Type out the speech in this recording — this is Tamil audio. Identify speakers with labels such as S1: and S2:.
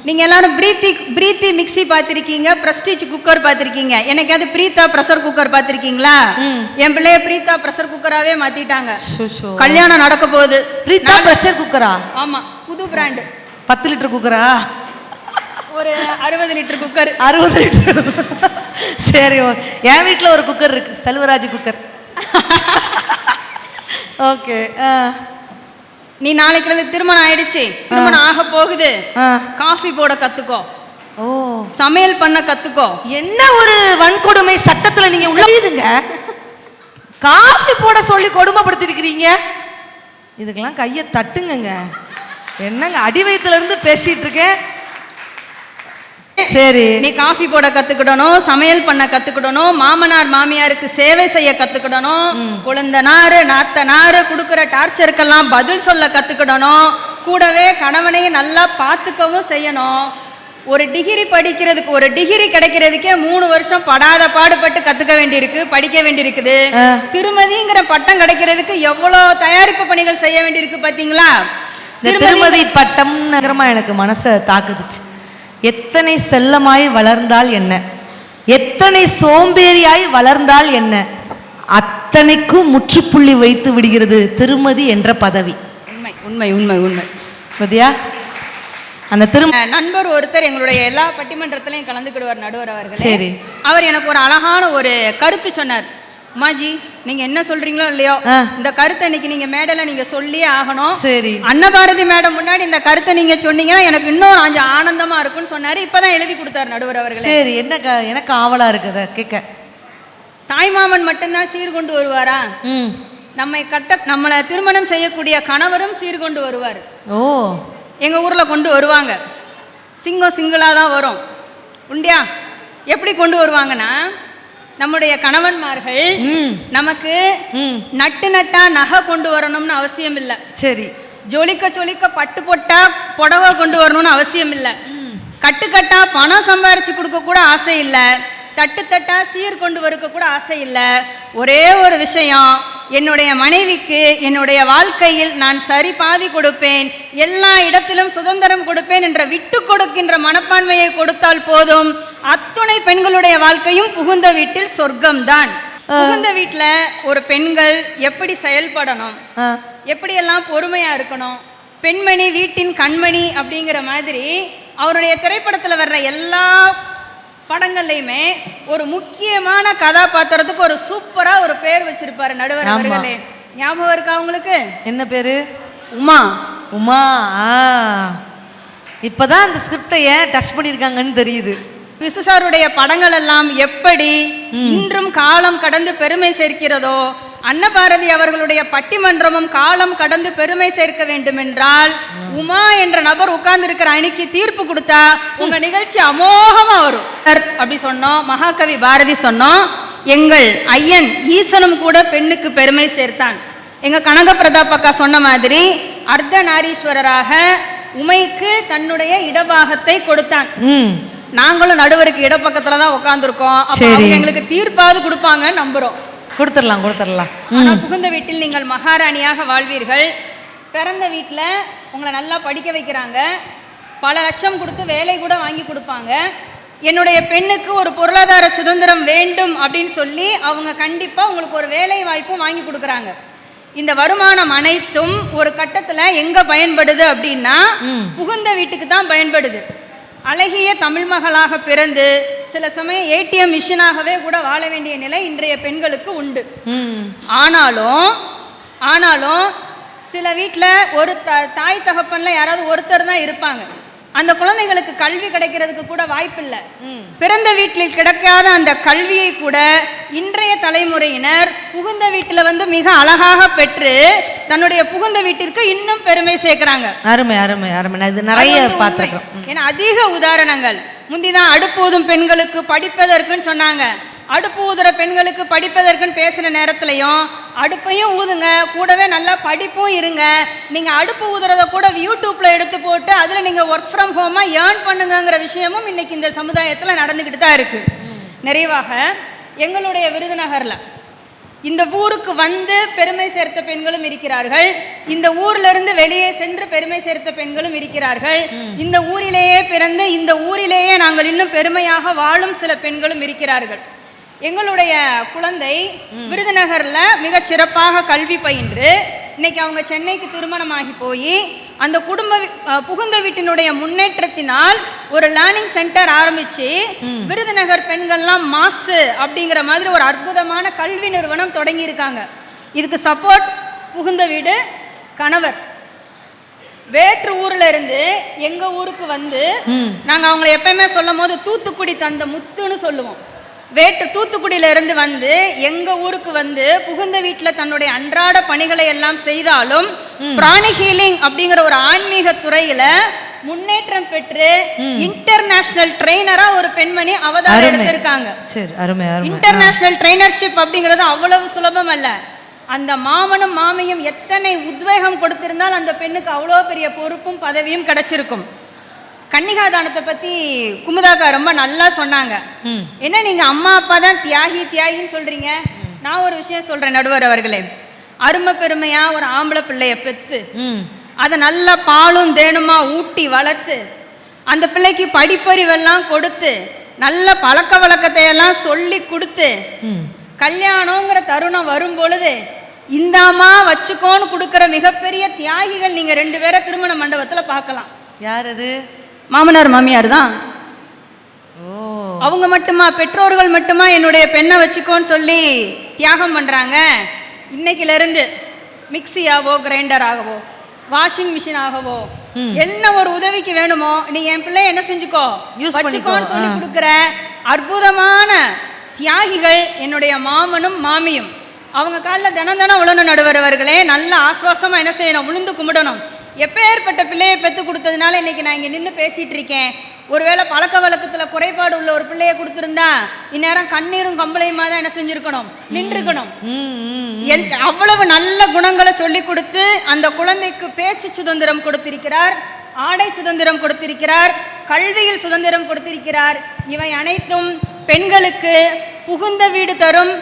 S1: நீங்க எல்லாரும் பிரீத்தி மிக்ஸி பாத்திருக்கீங்க, பிரஸ்டீஜ் குக்கர் பாத்திருக்கீங்க. எனக்காவது பிரீத்தா பிரஷர் குக்கர் பாத்திருக்கீங்களா? என் பிள்ளைய பிரீத்தா பிரஷர் குக்கராவே மாத்திட்டாங்க. கல்யாணம் நடக்க போகுது.
S2: பிரீத்தா பிரஷர் குக்கரா?
S1: ஆமா, புது பிராண்ட்.
S2: 10 லிட்டர் குக்கரா?
S1: ஒரு 60 லிட்டர் குக்கர்.
S2: 60 லிட்டர். சரி, என் வீட்டில் ஒரு குக்கர் இருக்கு, செல்வராஜ் குக்கர். ஓகே.
S1: நீ நாளைக்குல இருந்து திருமணம் ஆயிடுச்சு, திருமணம் ஆக போகுது, காஃபி போட கத்துக்கோ.
S2: ஓ,
S1: சமையல் பண்ண கத்துக்கோ.
S2: என்ன ஒரு வன்கொடுமை சட்டத்துல நீங்க உள்ளதுங்க. காஃபி போட சொல்லி கொடுமைப்படுத்திருக்கிறீங்க. இதுக்கெல்லாம் கையை தட்டுங்க. என்னங்க அடி வயித்துல இருந்து பேசிட்டு இருக்கேன். சரி,
S1: நீ காஃபி போட கத்துக்கிடணும், சமையல் பண்ண கத்துக்கிடணும், மாமனார் மாமியாருக்கு சேவை செய்ய கத்துக்கிடணும், குழந்தனாரு நாத்தனாரு கொடுக்குற டார்ச்சருக்கெல்லாம் பதில் சொல்ல கத்துக்கிடணும், கூடவே கணவனையும் நல்லா பார்த்துக்கவும் செய்யணும். ஒரு டிகிரி படிக்கிறதுக்கு, ஒரு டிகிரி கிடைக்கிறதுக்கே 3 வருஷம் படாத பாடுபட்டு கத்துக்க வேண்டியிருக்கு, படிக்க வேண்டியிருக்குது. திருமதிங்கிற பட்டம் கிடைக்கிறதுக்கு எவ்வளவு தயாரிப்பு பணிகள் செய்ய வேண்டியிருக்கு பாத்தீங்களா?
S2: திருமதி பட்டம் நகரமா எனக்கு மனசை தாக்குதுச்சு. எத்தனை செல்லமாய் வளர்ந்தால் என்ன, எத்தனை சோம்பேறியாய் வளர்ந்தால் என்ன, அத்தனைக்கும் முற்றுப்புள்ளி வைத்து விடுகிறது திருமதி என்ற பதவி.
S1: உண்மை உண்மை உண்மை உண்மை.
S2: பத்தியா? அந்த
S1: நண்பர் ஒருத்தர் எங்களுடைய எல்லா பட்டிமன்றத்திலையும் கலந்துக்கிடுவார், நடுவர் அவர்கள்.
S2: சரி,
S1: அவர் எனக்கு ஒரு அழகான ஒரு கருத்து சொன்னார். அம்மாஜி, நீங்க என்ன சொல்றீங்களோ இல்லையோ, இந்த கருத்தை இன்னைக்கு நீங்க மேடையில நீங்க சொல்லியே ஆகணும்.
S2: சரி,
S1: அன்னபாரதி மேடம் முன்னாடி இந்த கருத்தை நீங்க சொன்னீங்கன்னா எனக்கு இன்னும் கொஞ்சம் ஆனந்தமா இருக்கும்னு சொன்னாரு. இப்பதான் எழுதி கொடுத்தாரு நடுவர் அவர்கள்.
S2: சரி, என்ன எனக்கு ஆவலா இருக்குது கேட்க.
S1: தாய்மாமன் மட்டும்தான் சீர்கொண்டு வருவாரா? நம்மளை திருமணம் செய்யக்கூடிய கணவரும் சீர்கொண்டு வருவார்.
S2: ஓ,
S1: எங்க ஊர்ல கொண்டு வருவாங்க. சிங்கம் சிங்கிளா தான் வரும். உண்டியா எப்படி கொண்டு வருவாங்கன்னா, நம்முடைய கணவன்மார்கள் நமக்கு நட்டு நட்டா நகை கொண்டு வரணும்னு அவசியம் இல்லை.
S2: சரி,
S1: ஜொலிக்க ஜொலிக்க பட்டு போட்டா புடவை கொண்டு வரணும்னு அவசியம் இல்லை. கட்டு கட்டா பணம் சம்பாரிச்சு கொடுக்க கூட ஆசை இல்லை. தட்டு தட்டா சீர் கொண்டு வரக்க கூட ஆசை இல்லை. ஒரே ஒரு விஷயம், என்னுடைய மனைவிக்கு என்னுடைய வாழ்க்கையில் நான் சரி பாதி கொடுப்பேன், எல்லா இடத்திலும் சுதந்திரம் கொடுப்பேன் என்ற விட்டு கொடுக்கின்ற மனப்பான்மையை கொடுத்தால் போதும். அத்துணை பெண்களுடைய வாழ்க்கையும் புகுந்த வீட்டில் சொர்க்கம்தான். புகுந்த வீட்டுல ஒரு பெண்கள் எப்படி செயல்படணும், எப்படியெல்லாம் பொறுமையா இருக்கணும், பெண்மணி வீட்டின் கண்மணி அப்படிங்கிற மாதிரி அவருடைய திரைப்படத்துல வர்ற எல்லா படங்கள்லையுமே ஒரு முக்கியமான கதாபாத்திரத்துக்கு ஒரு சூப்பரா ஒரு பேர் வச்சிருப்பாரு நடுவர் அவர்களே. ஞாபகம் இருக்கா உங்களுக்கு? என்ன பேரு? உமா.
S2: உமா. இப்பதான் அந்த ஸ்கிரிப்டை ஏன் டச் பண்ணிருக்காங்கன்னு தெரியுது.
S1: விசுசாருடைய படங்கள் எல்லாம் எப்படி இன்றும் காலம் கடந்து பெருமை சேர்க்கிறதோ, அன்னபாரதி அவர்களுடைய பட்டிமன்றமும் காலம் கடந்து பெருமை சேர்க்க வேண்டும் என்றால் உமா என்ற நபர் உட்கார்ந்து இருக்கிற அணிக்கு தீர்ப்பு கொடுத்தா உங்க நிகழ்ச்சி அமோகமா வரும் அப்படி சொன்னோம். மகாகவி பாரதி சொன்னோம், எங்கள் ஐயன் ஈசனும் கூட பெண்ணுக்கு பெருமை சேர்த்தான். எங்க கனக பிரதாப் அக்கா சொன்ன மாதிரி அர்த்த நாரீஸ்வரராக உமைக்கு தன்னுடைய இடபாகத்தை கொடுத்தான். நாங்களும் நடுவருக்கு இடப்பக்கத்துல தான் உட்கார்ந்துருக்கோம். எங்களுக்கு தீர்ப்பாவது கொடுப்பாங்க நம்புறோம்.
S2: கொடுத்துடலாம்.
S1: ஆனால் புகுந்த வீட்டில் நீங்கள் மகாராணியாக வாழ்வீர்கள். பிறந்த வீட்டில் உங்களை நல்லா படிக்க வைக்கிறாங்க, பல லட்சம் கொடுத்து வேலை கூட வாங்கி கொடுப்பாங்க. என்னுடைய பெண்ணுக்கு ஒரு பொருளாதார சுதந்திரம் வேண்டும் அப்படின்னு சொல்லி அவங்க கண்டிப்பாக உங்களுக்கு ஒரு வேலை வாய்ப்பும் வாங்கி கொடுக்குறாங்க. இந்த வருமானம் அனைத்தும் ஒரு கட்டத்தில் எங்கே பயன்படுது அப்படின்னா புகுந்த வீட்டுக்கு தான் பயன்படுது. அழகிய தமிழ் மகளாக பிறந்து சில சமயம் ஏடிஎம் மிஷினாகவே கூட வாழ வேண்டிய நிலை இன்றைய பெண்களுக்கு உண்டு. ஆனாலும் சில வீட்டில் ஒரு தாய் தகப்பன்ல யாராவது ஒருத்தர் தான் இருப்பாங்க. அந்த குழந்தைகளுக்கு கல்வி கிடைக்கிறதுக்கு கூட வாய்ப்பில்லை. பிறந்த வீட்டில் கிடைக்காத அந்த கல்வியை கூட இன்றைய தலைமுறையினர் புகுந்த வீட்டில் வந்து மிக அழகாக பெற்று தன்னுடைய புகுந்த வீட்டிற்கு இன்னும் பெருமை சேர்க்கிறாங்க.
S2: அருமை அருமை அருமை. இது நிறைய பார்த்துக்கிறோம்.
S1: ஏன்னா அதிக உதாரணங்கள். முந்திதான் அடுப்பு ஊதும் பெண்களுக்கு படிப்பதற்குன்னு சொன்னாங்க. அடுப்பு ஊதுற பெண்களுக்கு படிப்பதற்குன்னு பேசுகிற நேரத்துலையும் அடுப்பையும் ஊதுங்க, கூடவே நல்லா படிப்பும் இருங்க. நீங்கள் அடுப்பு ஊதுறத கூட யூடியூப்பில் எடுத்து போட்டு அதில் நீங்கள் ஒர்க் ஃப்ரம் ஹோமாக ஏர்ன் பண்ணுங்கிற விஷயமும் இன்னைக்கு இந்த சமுதாயத்தில் நடந்துக்கிட்டு தான் இருக்குது. நிறைவாக எங்களுடைய விருதுநகரில் இந்த ஊருக்கு வந்து பெருமை சேர்த்த பெண்களும் இருக்கிறார்கள். இந்த ஊர்ல இருந்து வெளியே சென்று பெருமை சேர்த்த பெண்களும் இருக்கிறார்கள். இந்த ஊரிலேயே பிறந்து இந்த ஊரிலேயே நாங்கள் இன்னும் பெருமையாக வாழும் சில பெண்களும் இருக்கிறார்கள். எங்களுடைய குழந்தை விருதுநகர்ல மிக சிறப்பாக கல்வி பயின்று இன்னைக்கு அவங்க சென்னைக்கு திருமணமாகி போய் அந்த புகுந்த வீட்டினுடைய முன்னேற்றத்தினால் ஒரு லேர்னிங் சென்டர் ஆரம்பிச்சு விருதுநகர் பெண்கள்லாம் மாசு அப்படிங்கிற மாதிரி ஒரு அற்புதமான கல்வி நிறுவனம் தொடங்கி இருக்காங்க. இதுக்கு சப்போர்ட் புகுந்த வீடு கணவர். வேற்று ஊர்ல இருந்து எங்க ஊருக்கு வந்து நாங்க அவங்களை எப்பயுமே சொல்லும் போது தூத்துக்குடி தந்த முத்துன்னு சொல்லுவோம். தூத்துக்குடியில இருந்து வந்து எங்க ஊருக்கு வந்து புகுந்த வீட்டுல தன்னுடைய அன்றாட பணிகளை எல்லாம் செய்தாலும் பிராணி ஹீலிங் அப்படிங்கிற ஒரு ஆன்மீக துறையில முன்னேற்றம் பெற்று இன்டர்நேஷனல் ட்ரெயினரா ஒரு பெண்மணி அவதாரம் எடுத்திருக்காங்க. இன்டர்நேஷனல் ட்ரெயினர்ஷிப் அப்படிங்கிறது அவ்வளவு சுலபம் அல்ல. அந்த மாமனும் மாமியும் எத்தனை உத்வேகம் கொடுத்திருந்தால் அந்த பெண்ணுக்கு அவ்வளோ பெரிய பொறுப்பும் பதவியும் கிடைச்சிருக்கும். கன்னிகாதானத்தை பத்தி குமுதாக்கா ரொம்ப நல்லா சொன்னாங்க. என்ன நீங்க அம்மா அப்பா தான் தியாகின்னு சொல்றீங்க? நான் ஒரு விஷயம் சொல்றேன் நடுவர் அவர்களே. அருமை பெருமையா ஒரு ஆம்பளை பிள்ளைய பெத்து அதை நல்ல பாலும் தேனுமா ஊட்டி வளர்த்து அந்த பிள்ளைக்கு படிப்பறிவெல்லாம் கொடுத்து நல்ல பழக்க வழக்கத்தை எல்லாம் சொல்லி கொடுத்து கல்யாணங்கிற தருணம் வரும் பொழுது இந்தாமா வச்சுக்கோன்னு கொடுக்கிற மிகப்பெரிய தியாகிகள் நீங்க 2 பேரை திருமண மண்டபத்துல பார்க்கலாம்.
S2: யார் அது?
S1: மாமனார் மாமியார் தான். அவங்க மட்டுமா, பெற்றோர்கள் மட்டுமா என்னுடைய பெண்ணை வச்சுக்கோன்னு சொல்லி தியாகம் பண்றாங்க? இன்னைக்குல இருந்து மிக்சி ஆகவோ கிரைண்டர் ஆகவோ வாஷிங் மிஷின் ஆகவோ என்ன ஒரு உதவிக்கு வேணுமோ நீ என் பிள்ளை என்ன செஞ்சுக்கோ வச்சுக்கோன்னு சொல்லி கொடுக்குற அற்புதமான தியாகிகள் என்னுடைய மாமனும் மாமியும். அவங்க காலில் தினம் உழணும் நடுவரவர்களே. நல்ல ஆஸ்வாசமா என்ன செய்யணும்? விழுந்து கும்பிடணும். எப்பேற்பட்ட பிள்ளையை பெற்று கொடுத்ததுனால இன்னைக்கு நான் இங்கே நின்று பேசிட்டு இருக்கேன். ஒருவேளை பழக்க வழக்கத்தில் குறைபாடு உள்ள ஒரு பிள்ளையை கொடுத்துருந்தா இந்நேரம் கண்ணீரும் கம்பளையுமா தான் என்ன செஞ்சிருக்கணும்? நின்றுக்கணும். அவ்வளவு நல்ல குணங்களை சொல்லி கொடுத்து அந்த குழந்தைக்கு பேச்சு சுதந்திரம் கொடுத்திருக்கிறார், ஆடை சுதந்திரம் கொடுத்திருக்கிறார், கல்வியில் சுதந்திரம் கொடுத்திருக்கிறார். இவை அனைத்தும் பெண்களுக்கு புகுந்த வீடு தரும்